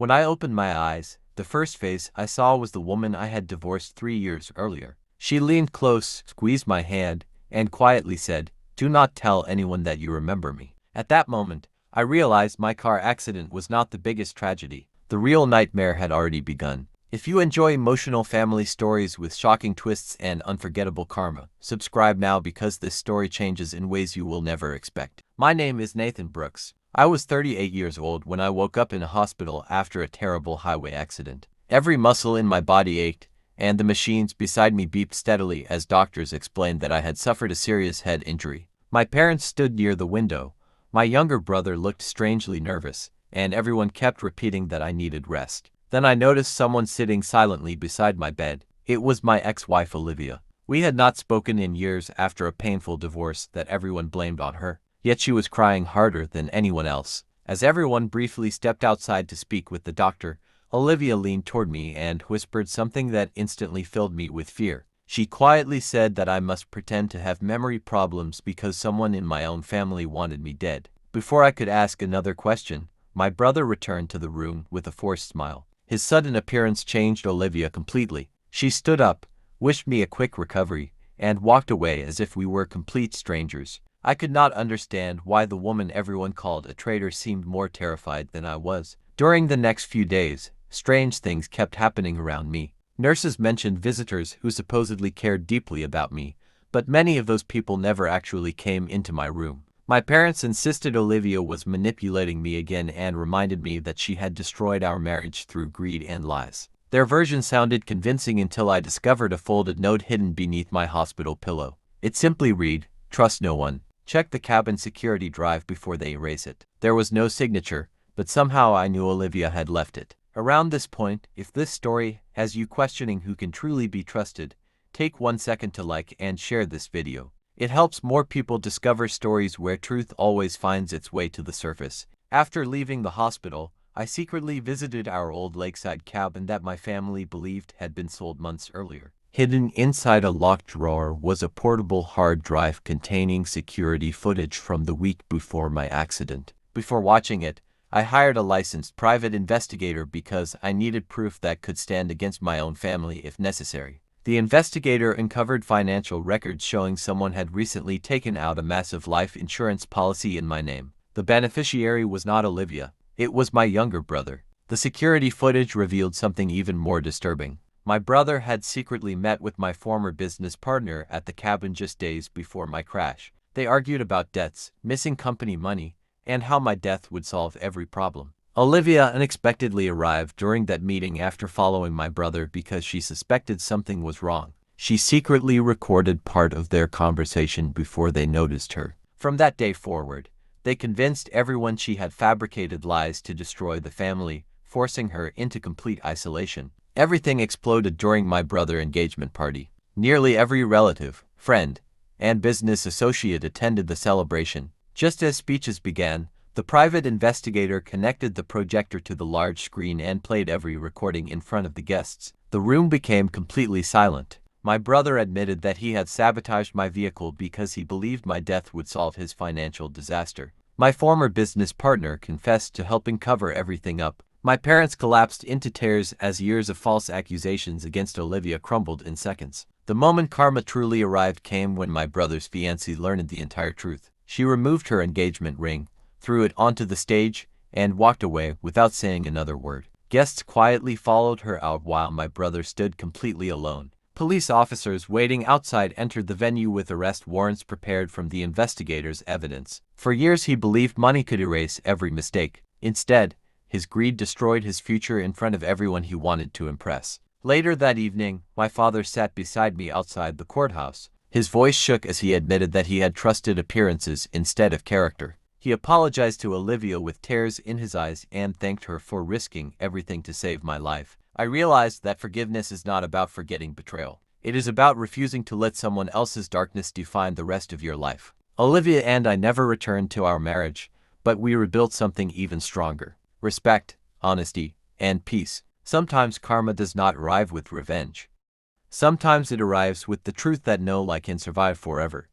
When I opened my eyes, the first face I saw was the woman I had divorced 3 years earlier. She leaned close, squeezed my hand, and quietly said, "Do not tell anyone that you remember me." At that moment, I realized my car accident was not the biggest tragedy. The real nightmare had already begun. If you enjoy emotional family stories with shocking twists and unforgettable karma, subscribe now because this story changes in ways you will never expect. My name is Nathan Brooks. I was 38 years old when I woke up in a hospital after a terrible highway accident. Every muscle in my body ached, and the machines beside me beeped steadily as doctors explained that I had suffered a serious head injury. My parents stood near the window. My younger brother looked strangely nervous, and everyone kept repeating that I needed rest. Then I noticed someone sitting silently beside my bed. It was my ex-wife Olivia. We had not spoken in years after a painful divorce that everyone blamed on her. Yet she was crying harder than anyone else. As everyone briefly stepped outside to speak with the doctor, Olivia leaned toward me and whispered something that instantly filled me with fear. She quietly said that I must pretend to have memory problems because someone in my own family wanted me dead. Before I could ask another question, my brother returned to the room with a forced smile. His sudden appearance changed Olivia completely. She stood up, wished me a quick recovery, and walked away as if we were complete strangers. I could not understand why the woman everyone called a traitor seemed more terrified than I was. During the next few days, strange things kept happening around me. Nurses mentioned visitors who supposedly cared deeply about me, but many of those people never actually came into my room. My parents insisted Olivia was manipulating me again and reminded me that she had destroyed our marriage through greed and lies. Their version sounded convincing until I discovered a folded note hidden beneath my hospital pillow. It simply read, "Trust no one. Check the cabin security drive before they erase it." There was no signature, but somehow I knew Olivia had left it. Around this point, if this story has you questioning who can truly be trusted, take 1 second to like and share this video. It helps more people discover stories where truth always finds its way to the surface. After leaving the hospital, I secretly visited our old lakeside cabin that my family believed had been sold months earlier. Hidden inside a locked drawer was a portable hard drive containing security footage from the week before my accident. Before watching it, I hired a licensed private investigator because I needed proof that could stand against my own family if necessary. The investigator uncovered financial records showing someone had recently taken out a massive life insurance policy in my name. The beneficiary was not Olivia. It was my younger brother. The security footage revealed something even more disturbing. My brother had secretly met with my former business partner at the cabin just days before my crash. They argued about debts, missing company money, and how my death would solve every problem. Olivia unexpectedly arrived during that meeting after following my brother because she suspected something was wrong. She secretly recorded part of their conversation before they noticed her. From that day forward, they convinced everyone she had fabricated lies to destroy the family, forcing her into complete isolation. Everything exploded during my brother's engagement party. Nearly every relative, friend, and business associate attended the celebration. Just as speeches began, the private investigator connected the projector to the large screen and played every recording in front of the guests. The room became completely silent. My brother admitted that he had sabotaged my vehicle because he believed my death would solve his financial disaster. My former business partner confessed to helping cover everything up. My parents collapsed into tears as years of false accusations against Olivia crumbled in seconds. The moment karma truly arrived came when my brother's fiancée learned the entire truth. She removed her engagement ring, threw it onto the stage, and walked away without saying another word. Guests quietly followed her out while my brother stood completely alone. Police officers waiting outside entered the venue with arrest warrants prepared from the investigator's evidence. For years he believed money could erase every mistake. Instead, his greed destroyed his future in front of everyone he wanted to impress. Later that evening, my father sat beside me outside the courthouse. His voice shook as he admitted that he had trusted appearances instead of character. He apologized to Olivia with tears in his eyes and thanked her for risking everything to save my life. I realized that forgiveness is not about forgetting betrayal. It is about refusing to let someone else's darkness define the rest of your life. Olivia and I never returned to our marriage, but we rebuilt something even stronger. Respect, honesty, and peace. Sometimes karma does not arrive with revenge. Sometimes it arrives with the truth that no lie can survive forever.